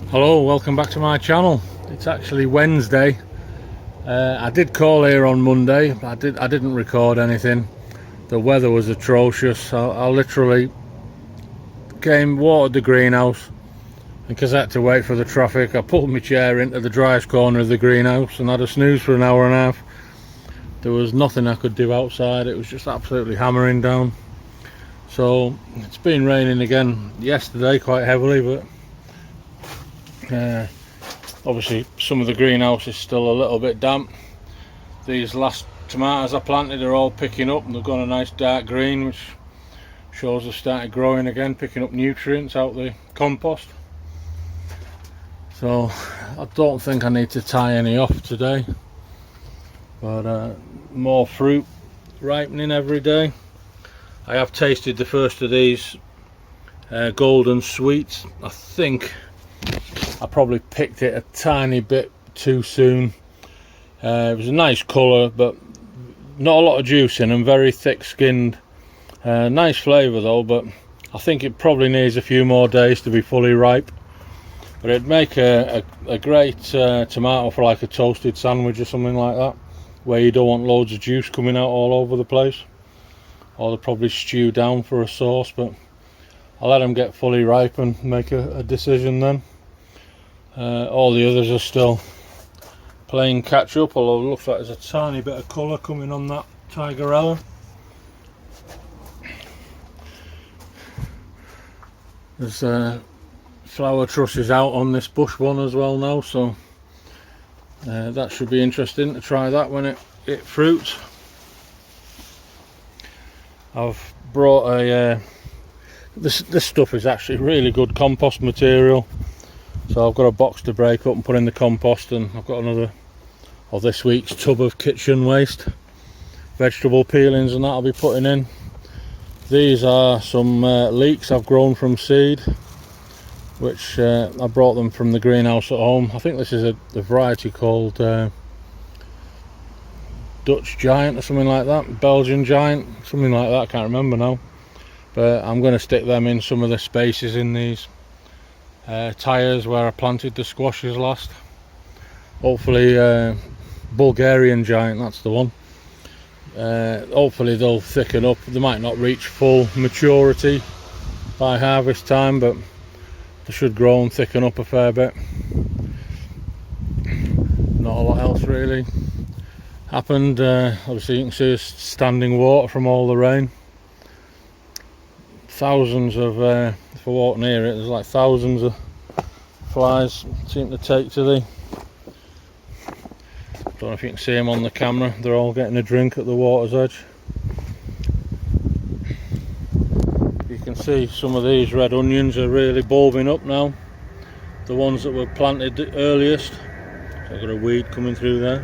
Hello, welcome back to my channel. It's actually Wednesday. I did call here on Monday. I didn't record anything. The weather was atrocious. I literally watered the greenhouse, and because I had to wait for the traffic, I pulled my chair into the driest corner of the greenhouse and had a snooze for an hour and a half. There was nothing I could do outside. It was just absolutely hammering down. So it's been raining again yesterday quite heavily, but obviously some of the greenhouse is still a little bit damp. These last tomatoes I planted are all picking up and they've got a nice dark green, which shows they've started growing again, picking up nutrients out the compost. So I don't think I need to tie any off today, but more fruit ripening every day. I have tasted the first of these golden sweets. I think I probably picked it a tiny bit too soon. It was a nice colour, but not a lot of juice in them, very thick skinned. Nice flavour though, but I think it probably needs a few more days to be fully ripe. But it'd make a great tomato for like a toasted sandwich or something like that, where you don't want loads of juice coming out all over the place. Or they'll probably stew down for a sauce, but I'll let them get fully ripe and make a decision then. All the others are still playing catch up, although it looks like there's a tiny bit of colour coming on that Tigerella. There's flower trusses out on this bush one as well now, so that should be interesting to try that when it fruits. I've brought this stuff is actually really good compost material. So I've got a box to break up and put in the compost, and I've got another of this week's tub of kitchen waste, vegetable peelings and that I'll be putting in. These are some leeks I've grown from seed, which I brought them from the greenhouse at home. I think this is a variety called Dutch Giant or something like that, Belgian Giant, something like that, I can't remember now. But I'm going to stick them in some of the spaces in these tyres where I planted the squashes last. Hopefully Bulgarian Giant, that's the one. Hopefully they'll thicken up. They might not reach full maturity by harvest time, but they should grow and thicken up a fair bit. Not a lot else really happened. Obviously you can see standing water from all the rain. Thousands of if I walk near it, there's like thousands of flies seem to take to the, don't know if you can see them on the camera, they're all getting a drink at the water's edge. You can see some of these red onions are really bulbing up now, the ones that were planted the earliest. So I've got a weed coming through there.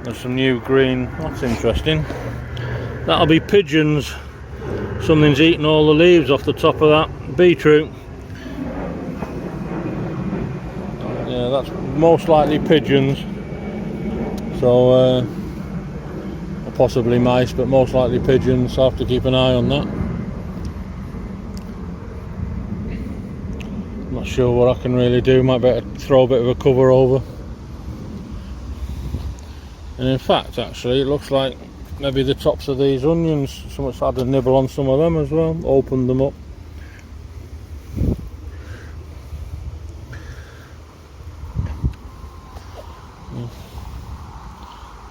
There's some new green, that's interesting. That'll be pigeons. Something's eaten all the leaves off the top of that beetroot. Yeah, that's most likely pigeons. So, or possibly mice, but most likely pigeons. So I have to keep an eye on that. I'm not sure what I can really do. Might better throw a bit of a cover over. And in fact, actually, it looks like maybe the tops of these onions, someone's had a nibble on some of them as well, opened them up.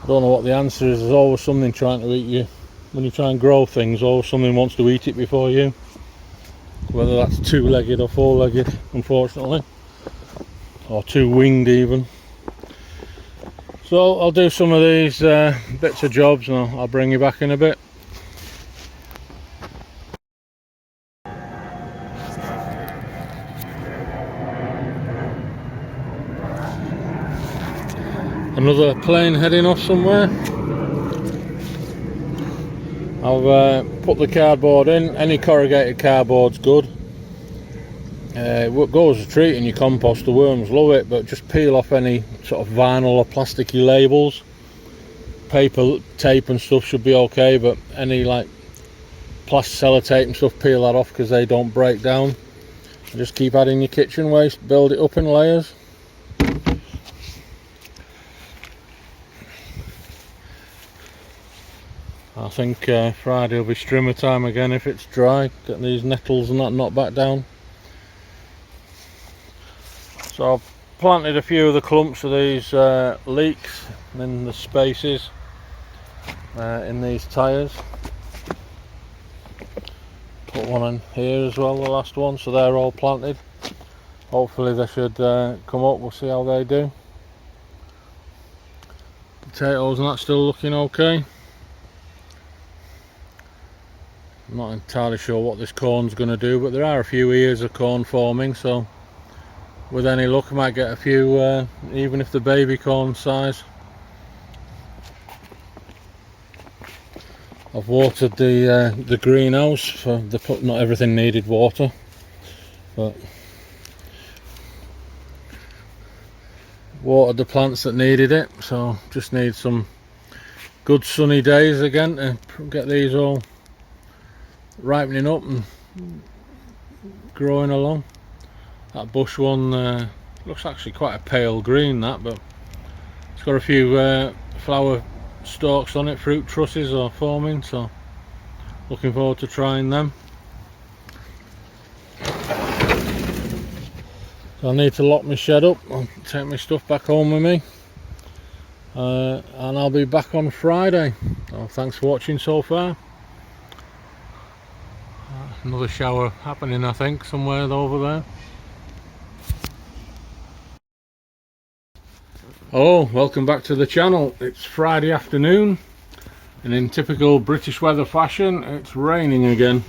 I don't know what the answer is. There's always something trying to eat you. When you try and grow things, always something wants to eat it before you. Whether that's two-legged or four-legged, unfortunately. Or two-winged even. So I'll do some of these bits of jobs and I'll bring you back in a bit. Another plane heading off somewhere. I've put the cardboard in. Any corrugated cardboard's good. It goes a treat in your compost, the worms love it, but just peel off any sort of vinyl or plasticky labels. Paper, tape and stuff should be okay, but any like plastic sellotape and stuff, peel that off because they don't break down. Just keep adding your kitchen waste, build it up in layers. I think Friday will be strimmer time again if it's dry, get these nettles and that knocked back down. So I've planted a few of the clumps of these leeks in the spaces in these tyres. Put one in here as well, the last one, so they're all planted. Hopefully they should come up, we'll see how they do. Potatoes and that's still looking okay. I'm not entirely sure what this corn's going to do, but there are a few ears of corn forming, so with any luck I might get a few, even if they're baby corn size. I've watered the greenhouse, for not everything needed water, but watered the plants that needed it, so just need some good sunny days again to get these all ripening up and growing along. That bush one looks actually quite a pale green, that, but it's got a few flower stalks on it, fruit trusses are forming, so looking forward to trying them. So I need to lock my shed up and take my stuff back home with me, and I'll be back on Friday. So thanks for watching so far. Another shower happening, I think, somewhere over there. Hello, welcome back to the channel. It's Friday afternoon, and in typical British weather fashion, it's raining again.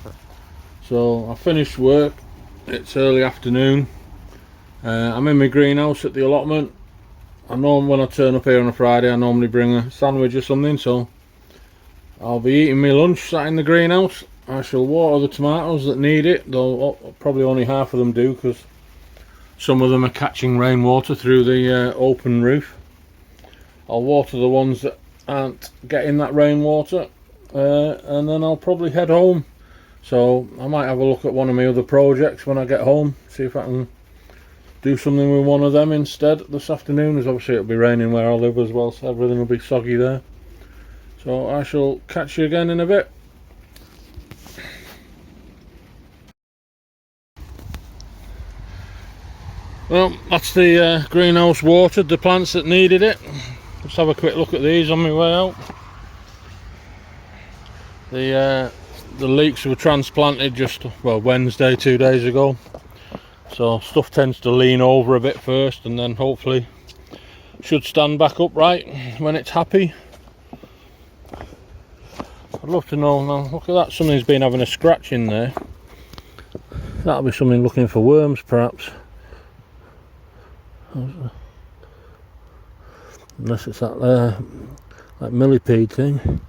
So I finished work, it's early afternoon. I'm in my greenhouse at the allotment. I know when I turn up here on a Friday, I normally bring a sandwich or something, so I'll be eating my lunch sat in the greenhouse. I shall water the tomatoes that need it, though probably only half of them do, because some of them are catching rainwater through the open roof. I'll water the ones that aren't getting that rainwater, and then I'll probably head home. So I might have a look at one of my other projects when I get home, see if I can do something with one of them instead this afternoon, as obviously it'll be raining where I live as well, so everything will be soggy there. So I shall catch you again in a bit. Well, that's the greenhouse watered, the plants that needed it. Let's have a quick look at these on my way out. The leeks were transplanted just, well, Wednesday, 2 days ago. So stuff tends to lean over a bit first, and then hopefully should stand back upright when it's happy. I'd love to know now. Look at that, something's been having a scratch in there. That'll be something looking for worms, perhaps. Unless it's that millipede thing.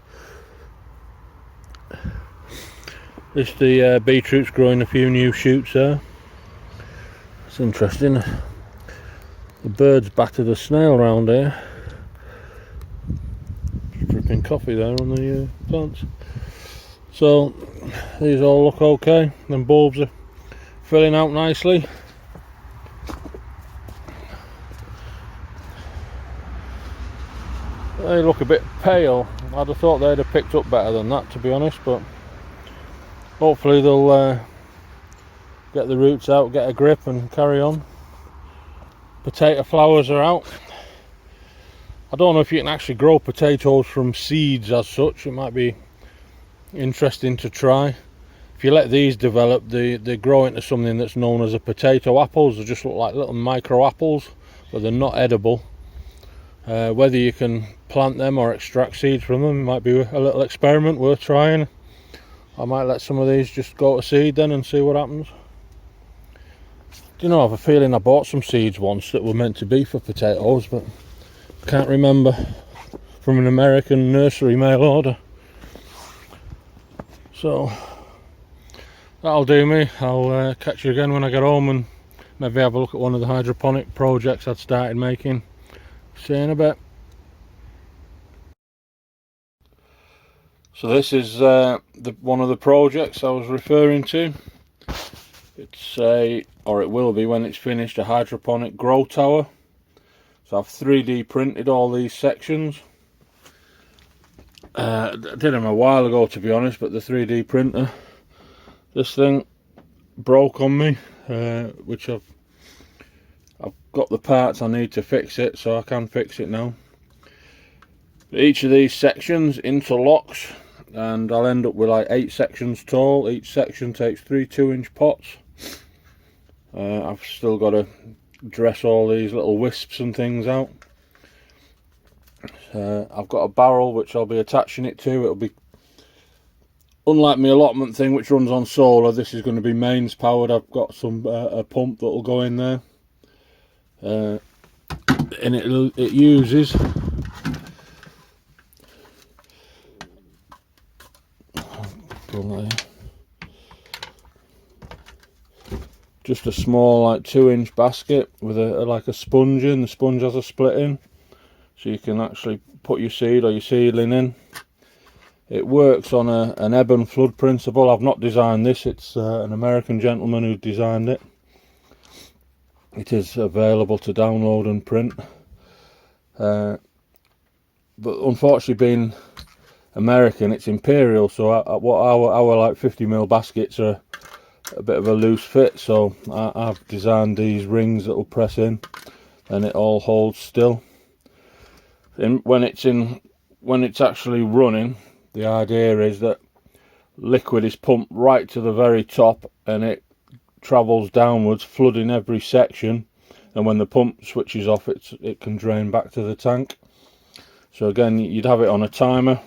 The beetroot's growing a few new shoots there. It's interesting. The birds battered a snail around here. Just dripping coffee there on the plants. So these all look okay. Them bulbs are filling out nicely. They look a bit pale. I'd have thought they'd have picked up better than that, to be honest, but hopefully they'll get the roots out, get a grip and carry on. Potato flowers are out. I don't know if you can actually grow potatoes from seeds as such. It might be interesting to try. If you let these develop, they grow into something that's known as a potato apples. They just look like little micro apples, but they're not edible. Whether you can plant them or extract seeds from them might be a little experiment worth trying. I might let some of these just go to seed then and see what happens. Do you know, I have a feeling I bought some seeds once that were meant to be for potatoes, but I can't remember, from an American nursery mail order. So that'll do me. I'll catch you again when I get home and maybe have a look at one of the hydroponic projects I'd started making. See you in a bit. So this is one of the projects I was referring to. It's or it will be when it's finished, a hydroponic grow tower. So I've 3D printed all these sections. I did them a while ago, to be honest, but the 3D printer, this thing broke on me, which I've got the parts I need to fix it, so I can fix it now. Each of these sections interlocks, and I'll end up with like 8 sections tall. Each section takes 3 2-inch pots. I've still got to dress all these little wisps and things out. I've got a barrel which I'll be attaching it to. It'll be, unlike my allotment thing which runs on solar, this is going to be mains powered. I've got some a pump that will go in there, and it uses just a small like 2-inch basket with like a sponge in. The sponge has a split in, so you can actually put your seed or your seedling in. It works on an ebb and flood principle. I've not designed this, it's an American gentleman who designed it. It is available to download and print, but unfortunately, being American, it's imperial, so our like 50mm baskets are a bit of a loose fit, so I've designed these rings that will press in and it all holds still. And when it's actually running, the idea is that liquid is pumped right to the very top and it travels downwards, flooding every section, and when the pump switches off, it can drain back to the tank. So again, you'd have it on a timer,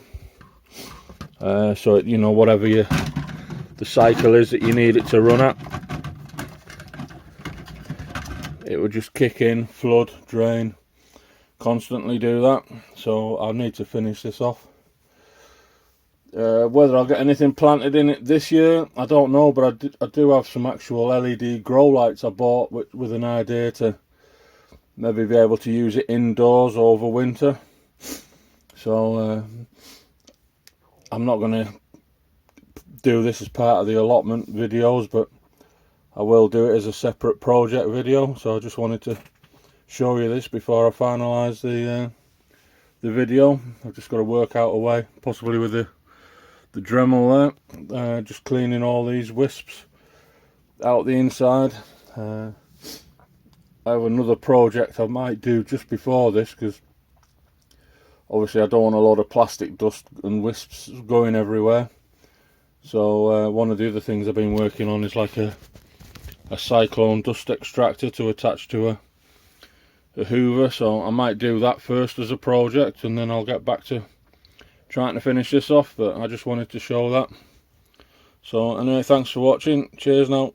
so it, you know, whatever the cycle is that you need it to run at, it would just kick in, flood, drain, constantly do that. So I'll need to finish this off. Whether I'll get anything planted in it this year, I don't know, but I do have some actual LED grow lights I bought with an idea to maybe be able to use it indoors over winter. So I'm not going to do this as part of the allotment videos, but I will do it as a separate project video. So I just wanted to show you this before I finalise the video. I've just got to work out a way, possibly with the Dremel there, just cleaning all these wisps out the inside. I have another project I might do just before this, because obviously I don't want a lot of plastic dust and wisps going everywhere. So one of the other things I've been working on is like a cyclone dust extractor to attach to a hoover. So I might do that first as a project, and then I'll get back to trying to finish this off, but I just wanted to show that. So anyway, thanks for watching. Cheers now.